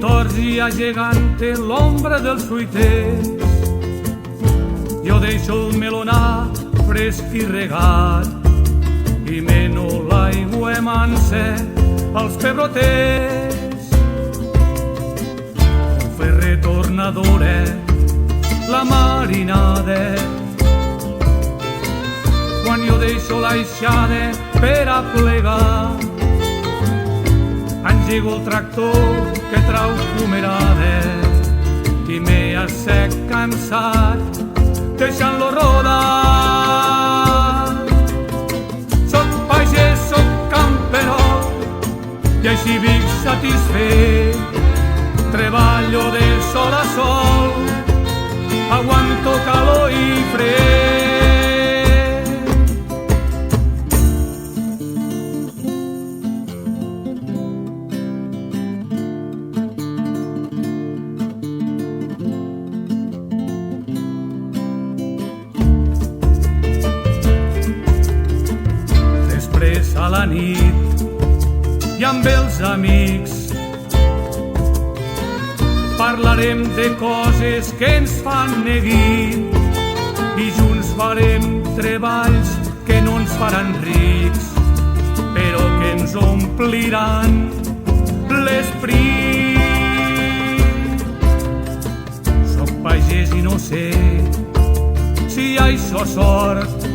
tords i agegante l'ombra dels fruiters. Jo deixo el melonar fresc i regat i meno l'aigua mansa als pebroters. El ferrer tornadora, la marinada, quan jo deixo l'aixada per a plegar, engego el tractor que trau fumerada i m'he assec cansat deixant-lo rodar. Soc pagès, soc camperol i així vic satisfet. Treballo de sol a sol, aguanto calor i fred. Després a la nit i amb els amics parlarem de coses que ens fan neguit i junts farem treballs que no ens faran rics, però que ens ompliran l'esperit. Soc pagès i no sé si hi ha això sort,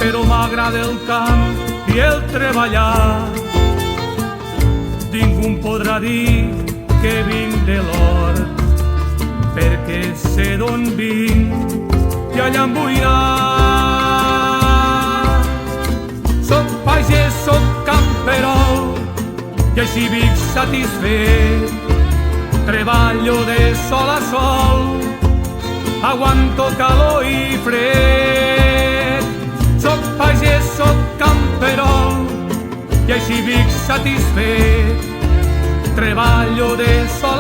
però m'agrada el camp i el treballar. Ningú em podrà dir que vinc de l'hort, perquè sé d'on vinc i allà em vull anar. Soc pagès, soc camperol i així vic satisfet. Treballo de sol a sol, aguanto calor i fred. Soc pagès, soc camperol i així vic satisfet. Treballo de sol